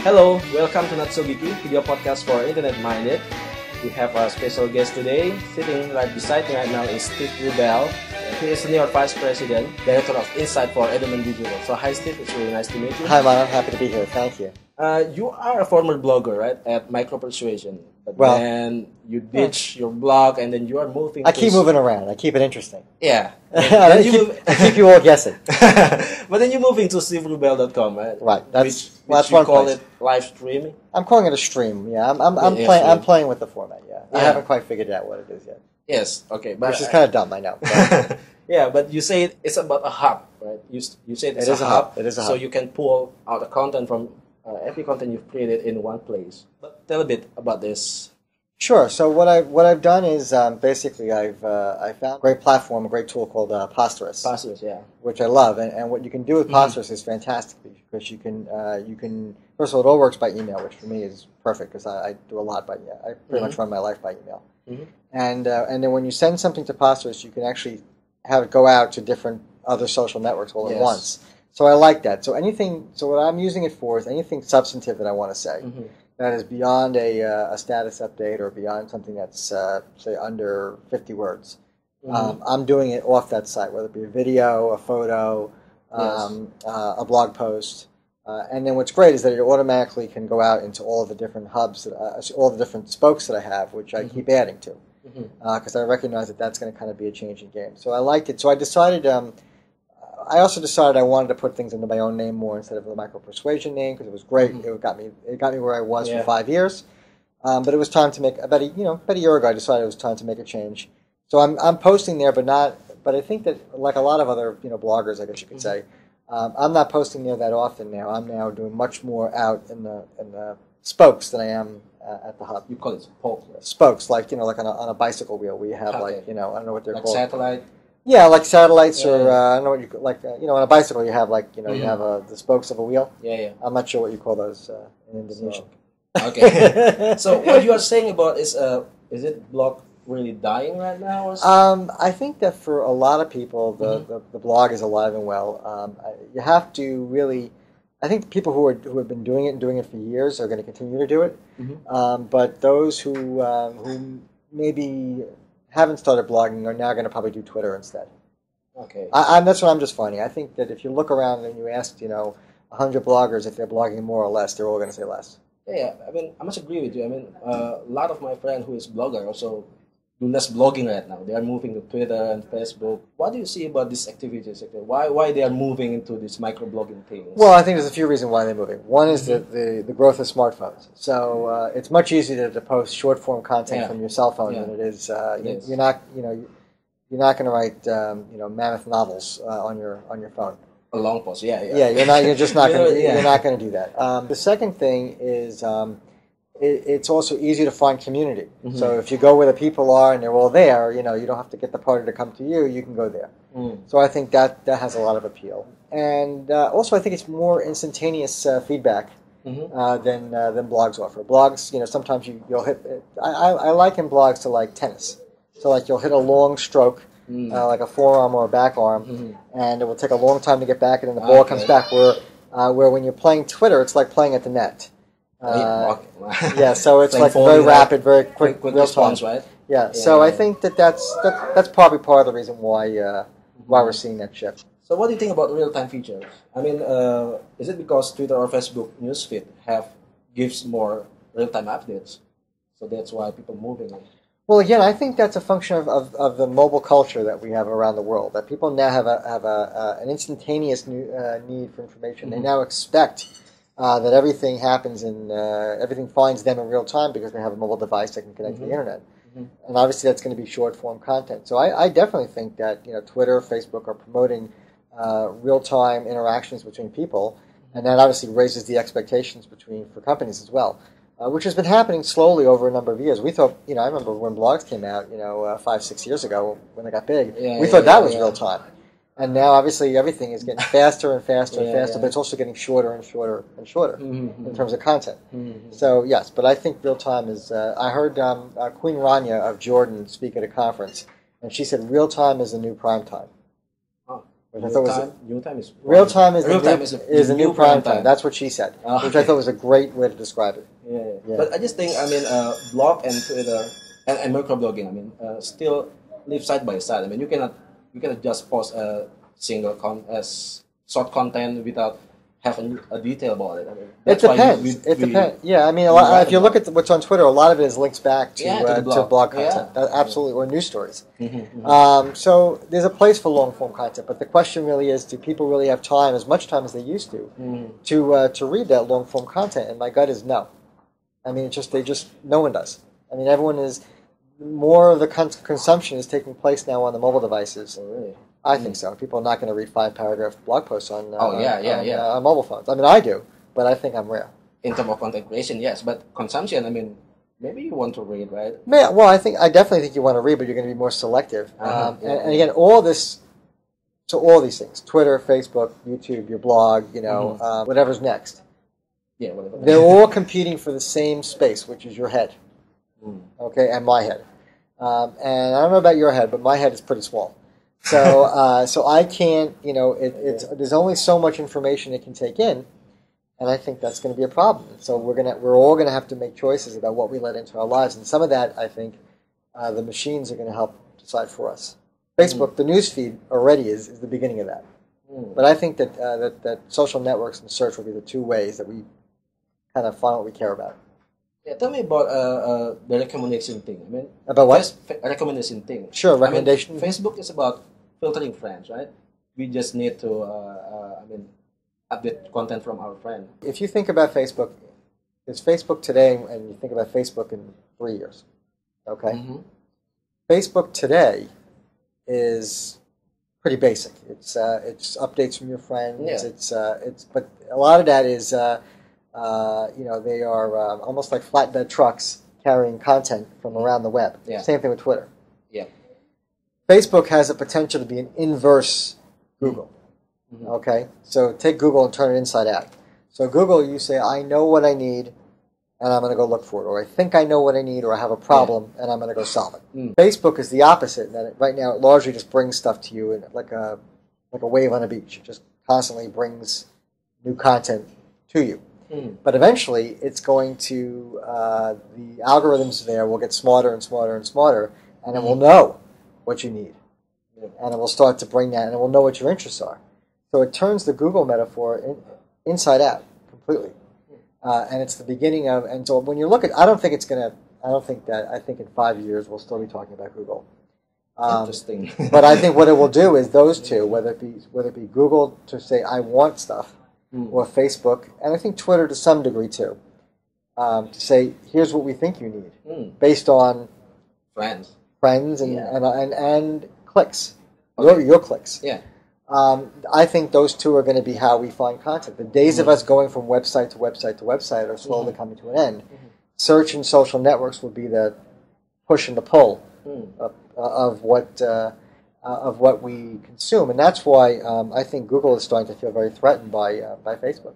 Hello, welcome to NotSoGeeky, video podcast for internet-minded. We have a special guest today. Sitting right beside me right now is Steve Rubel. He is Senior Vice President, Director of Insight for Edelman Digital. So hi Steve, it's really nice to meet you. Hi man, I'm happy to be here. Thank you. You are a former blogger, right, at Micro Persuasion. But well, then you ditch your blog and then you are moving. I keep moving around. I keep it interesting. Yeah. I keep you all guessing. But then you're moving to steverubel.com, right? Right. That's you call it live streaming. I'm calling it a stream. Yeah. I'm playing with the format. Yeah. I haven't quite figured out what it is yet. Yes. Okay. But which is kind of dumb, I know. Yeah, but you say it's about a hub, right? You say it's a hub. It is a hub. So you can pull out the content from every content you've created in one place. But tell a bit about this. Sure. So what I've done is basically I found a great platform, a great tool called Posterous. Posterous, yeah. Which I love, and what you can do with Posterous is fantastic because you can first of all it all works by email, which for me is perfect because I do a lot by email. I pretty much run my life by email. And then when you send something to Posterous, you can actually have it go out to different other social networks all at once. So I like that. So what I'm using it for is anything substantive that I want to say. That is beyond a status update or beyond something that's, say, under 50 words. I'm doing it off that site, whether it be a video, a photo, a blog post. And then what's great is that it automatically can go out into all of the different hubs, all the different spokes that I have, which I keep adding to. Because I recognize that that's going to kind of be a changing game. So I liked it. So I decided... I also decided I wanted to put things under my own name more instead of the Micro Persuasion name because it was great. It got me where I was for 5 years. But it was time to make about a year ago. I decided it was time to make a change. So I'm posting there, but I think that like a lot of other bloggers, I guess you could say, I'm not posting there that often now. I'm now doing much more out in the spokes than I am at the hub. You call it spokes, right? Spokes, like on a bicycle wheel, where you have I don't know what they're like called. Satellite. Yeah, like satellites, or I don't know what you like. On a bicycle, you have you have the spokes of a wheel. Yeah. I'm not sure what you call those in Indonesian. So, okay. So what you are saying about is it blog really dying right now? Or I think that for a lot of people, the blog is alive and well. You have to really. I think people who have been doing it for years are going to continue to do it. But those who maybe haven't started blogging are now going to probably do Twitter instead. Okay. That's what I'm just finding. I think that if you look around and you ask 100 bloggers if they're blogging more or less, they're all going to say less. Yeah, I mean, I must agree with you. I mean, a lot of my friends who is blogger also do less blogging right now. They are moving to Twitter and Facebook. What do you see about these activities? Why they are moving into these microblogging things? Well, I think there's a few reasons why they're moving. One is the growth of smartphones. So it's much easier to post short form content from your cell phone than it is. You're not going to write mammoth novels on your phone. A long post, yeah. You're just not going to. You're not going to do that. The second thing is. It's also easy to find community. So if you go where the people are and they're all there, you don't have to get the party to come to you. You can go there. So I think that has a lot of appeal. And also I think it's more instantaneous feedback than blogs offer. Blogs, sometimes you'll hit. I liken blogs to like tennis. So like you'll hit a long stroke, like a forearm or a back arm, and it will take a long time to get back, and then the ball comes back. Where when you're playing Twitter, it's like playing at the net. So it's like very rapid, very quick response, right? Yeah. So I think that's probably part of the reason why we're seeing that shift. So what do you think about real-time features? I mean, is it because Twitter or Facebook newsfeed gives more real-time updates, so that's why people moving it? Well, again, I think that's a function of the mobile culture that we have around the world. That people now have an instantaneous need for information. They now expect. That everything happens everything finds them in real time because they have a mobile device that can connect to the internet. And obviously that's going to be short form content. So I definitely think that Twitter, Facebook are promoting real time interactions between people, and that obviously raises the expectations for companies as well, which has been happening slowly over a number of years. We thought, I remember when blogs came out, 5-6 years ago when they got big, we thought that was real time. And now, obviously, everything is getting faster and faster and faster, but it's also getting shorter and shorter and shorter in terms of content. So, yes, but I think real time is... I heard Queen Rania of Jordan speak at a conference, and she said real time is the new prime time. which I thought was real time is the new prime time. That's what she said, which I thought was a great way to describe it. Yeah. But I just think, I mean, blog and Twitter and microblogging, I mean, still live side by side. I mean, you cannot just post a single short content without having a detail about it. I mean, it depends. It depends. Yeah, I mean, if you look at what's on Twitter, a lot of it is links back to blog content, absolutely, or news stories. So there's a place for long form content, but the question really is, do people really have time, as much time as they used to read that long form content? And my gut is no. I mean, no one does. I mean, everyone is. More of the consumption is taking place now on the mobile devices. Oh, really? I think so. People are not going to read 5-paragraph blog posts on mobile phones. I mean, I do, but I think I'm rare. In terms of content creation, yes, but consumption, I mean, maybe you want to read, right? Yeah, well, I definitely think you want to read, but you're going to be more selective. And again, all these things: Twitter, Facebook, YouTube, your blog, whatever's next. Yeah, whatever. They're all competing for the same space, which is your head. Okay, and my head. And I don't know about your head, but my head is pretty small. So, so I can't, there's only so much information it can take in, and I think that's going to be a problem. So we're all going to have to make choices about what we let into our lives, and some of that, I think, the machines are going to help decide for us. Facebook, the news feed already is the beginning of that. But I think that social networks and search will be the two ways that we kind of find what we care about. Yeah, tell me about the recommendation thing. I mean, about what? Recommendation thing. Sure, recommendation. I mean, Facebook is about filtering friends, right? We just need to, update content from our friend. If you think about Facebook, it's Facebook today, and you think about Facebook in 3 years. Okay. Facebook today is pretty basic. It's updates from your friends. Yeah. But a lot of that is. They are almost like flatbed trucks carrying content from around the web. Yeah. Same thing with Twitter. Yeah. Facebook has a potential to be an inverse Google. Okay? So take Google and turn it inside out. So Google, you say, I know what I need, and I'm going to go look for it. Or I think I know what I need, or I have a problem, and I'm going to go solve it. Facebook is the opposite. That right now it largely just brings stuff to you like a wave on a beach. It just constantly brings new content to you. But eventually, it's going to, the algorithms there will get smarter and smarter and smarter, and it will know what you need. And it will start to bring that, and it will know what your interests are. So it turns the Google metaphor inside out completely. And it's the beginning of, and so when you look at, I think in 5 years we'll still be talking about Google. Interesting. But I think what it will do is those two, whether it be Google to say, I want stuff, or Facebook, and I think Twitter to some degree too, to say, here's what we think you need, based on friends and clicks, your clicks. Yeah. I think those two are going to be how we find content. The days of us going from website to website to website are slowly coming to an end. Search and social networks will be the push and the pull of what we consume, and that's why I think Google is starting to feel very threatened by Facebook.